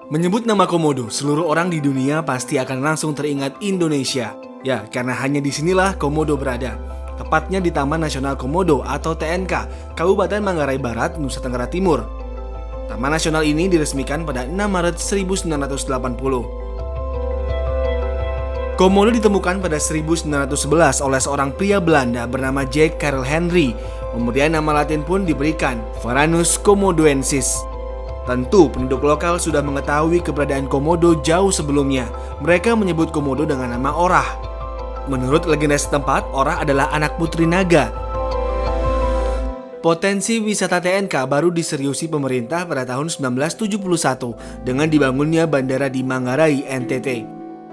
Menyebut nama Komodo, seluruh orang di dunia pasti akan langsung teringat Indonesia. Ya, karena hanya di sinilah Komodo berada. Tepatnya di Taman Nasional Komodo atau TNK, Kabupaten Manggarai Barat, Nusa Tenggara Timur. Taman Nasional ini diresmikan pada 6 Maret 1980. Komodo ditemukan pada 1911 oleh seorang pria Belanda bernama Jack Carl Henry. Kemudian nama latin pun diberikan, Varanus komodoensis. Tentu penduduk lokal sudah mengetahui keberadaan Komodo jauh sebelumnya. Mereka menyebut Komodo dengan nama Orah. Menurut legenda setempat, Orah adalah anak putri naga. Potensi wisata TNK baru diseriusi pemerintah pada tahun 1971 dengan dibangunnya bandara di Manggarai, NTT.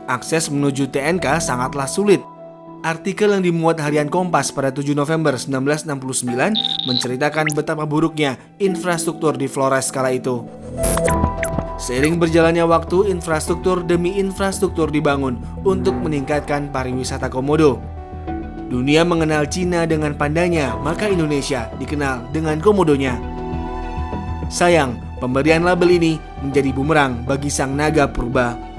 Akses menuju TNK sangatlah sulit. Artikel yang dimuat harian Kompas pada 7 November 1969 menceritakan betapa buruknya infrastruktur di Flores kala itu. Seiring berjalannya waktu, infrastruktur demi infrastruktur dibangun untuk meningkatkan pariwisata Komodo. Dunia mengenal Cina dengan pandanya, maka Indonesia dikenal dengan Komodonya. Sayang, pemberian label ini menjadi bumerang bagi sang naga purba.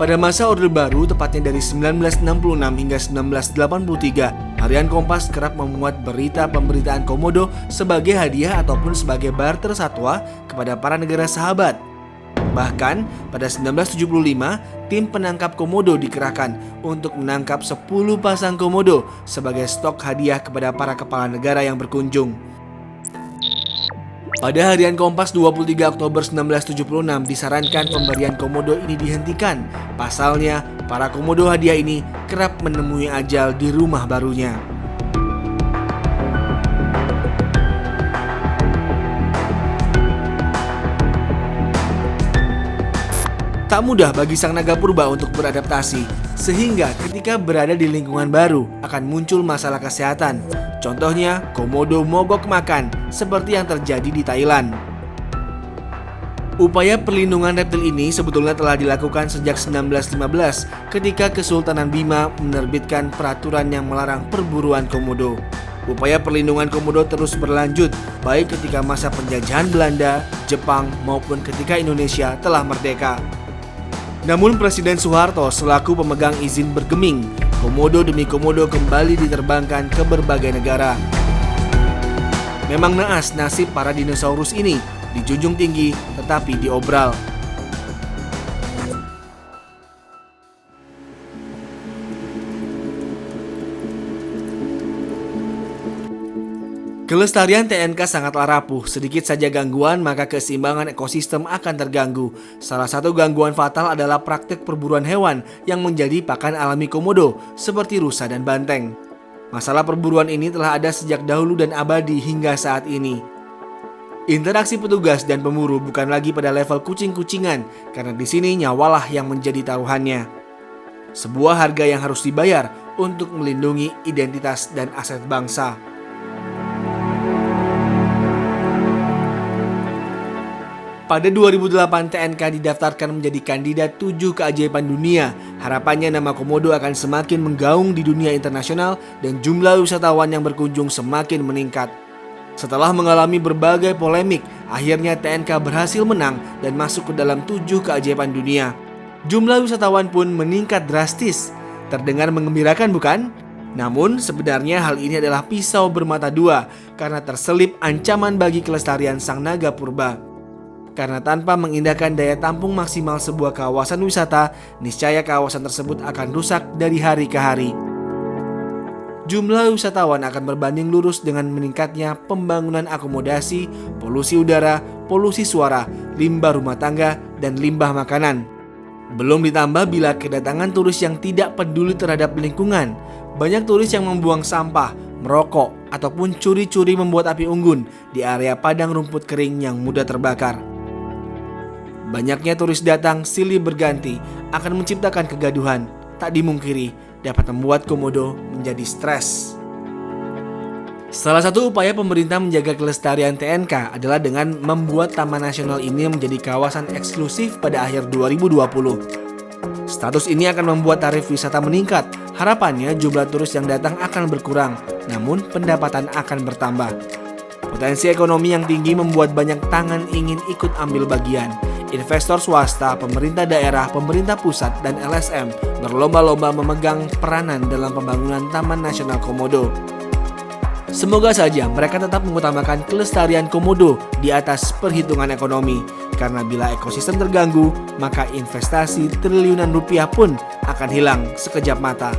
Pada masa Orde Baru, tepatnya dari 1966 hingga 1983, harian Kompas kerap memuat berita pemberitaan Komodo sebagai hadiah ataupun sebagai barter satwa kepada para negara sahabat. Bahkan, pada 1975, tim penangkap Komodo dikerahkan untuk menangkap 10 pasang Komodo sebagai stok hadiah kepada para kepala negara yang berkunjung. Pada harian Kompas 23 Oktober 1976 disarankan pemberian Komodo ini dihentikan. Pasalnya, para Komodo hadiah ini kerap menemui ajal di rumah barunya. Tak mudah bagi sang naga purba untuk beradaptasi, sehingga ketika berada di lingkungan baru akan muncul masalah kesehatan. Contohnya, Komodo mogok makan, seperti yang terjadi di Thailand. Upaya perlindungan reptil ini sebetulnya telah dilakukan sejak 1915 ketika Kesultanan Bima menerbitkan peraturan yang melarang perburuan Komodo. Upaya perlindungan Komodo terus berlanjut, baik ketika masa penjajahan Belanda, Jepang, maupun ketika Indonesia telah merdeka. Namun Presiden Soeharto selaku pemegang izin bergeming, Komodo demi Komodo kembali diterbangkan ke berbagai negara. Memang naas nasib para dinosaurus ini, dijunjung tinggi tetapi diobral. Kelestarian TNK sangatlah rapuh, sedikit saja gangguan maka keseimbangan ekosistem akan terganggu. Salah satu gangguan fatal adalah praktek perburuan hewan yang menjadi pakan alami Komodo, seperti rusa dan banteng. Masalah perburuan ini telah ada sejak dahulu dan abadi hingga saat ini. Interaksi petugas dan pemburu bukan lagi pada level kucing-kucingan, karena di sini nyawalah yang menjadi taruhannya. Sebuah harga yang harus dibayar untuk melindungi identitas dan aset bangsa. Pada 2008, TNK didaftarkan menjadi kandidat 7 keajaiban dunia. Harapannya nama Komodo akan semakin menggaung di dunia internasional dan jumlah wisatawan yang berkunjung semakin meningkat. Setelah mengalami berbagai polemik, akhirnya TNK berhasil menang dan masuk ke dalam 7 keajaiban dunia. Jumlah wisatawan pun meningkat drastis. Terdengar mengembirakan bukan? Namun sebenarnya hal ini adalah pisau bermata dua karena terselip ancaman bagi kelestarian sang naga purba. Karena tanpa mengindahkan daya tampung maksimal sebuah kawasan wisata, niscaya kawasan tersebut akan rusak dari hari ke hari. Jumlah wisatawan akan berbanding lurus dengan meningkatnya pembangunan akomodasi, polusi udara, polusi suara, limbah rumah tangga, dan limbah makanan. Belum ditambah bila kedatangan turis yang tidak peduli terhadap lingkungan. Banyak turis yang membuang sampah, merokok, ataupun curi-curi membuat api unggun di area padang rumput kering yang mudah terbakar. Banyaknya turis datang silih berganti akan menciptakan kegaduhan, tak dimungkiri dapat membuat Komodo menjadi stres. Salah satu upaya pemerintah menjaga kelestarian TNK adalah dengan membuat Taman Nasional ini menjadi kawasan eksklusif pada akhir 2020. Status ini akan membuat tarif wisata meningkat. Harapannya jumlah turis yang datang akan berkurang, namun pendapatan akan bertambah. Potensi ekonomi yang tinggi membuat banyak tangan ingin ikut ambil bagian. Investor swasta, pemerintah daerah, pemerintah pusat, dan LSM berlomba-lomba memegang peranan dalam pembangunan Taman Nasional Komodo. Semoga saja mereka tetap mengutamakan kelestarian komodo di atas perhitungan ekonomi. Karena bila ekosistem terganggu, maka investasi triliunan rupiah pun akan hilang sekejap mata.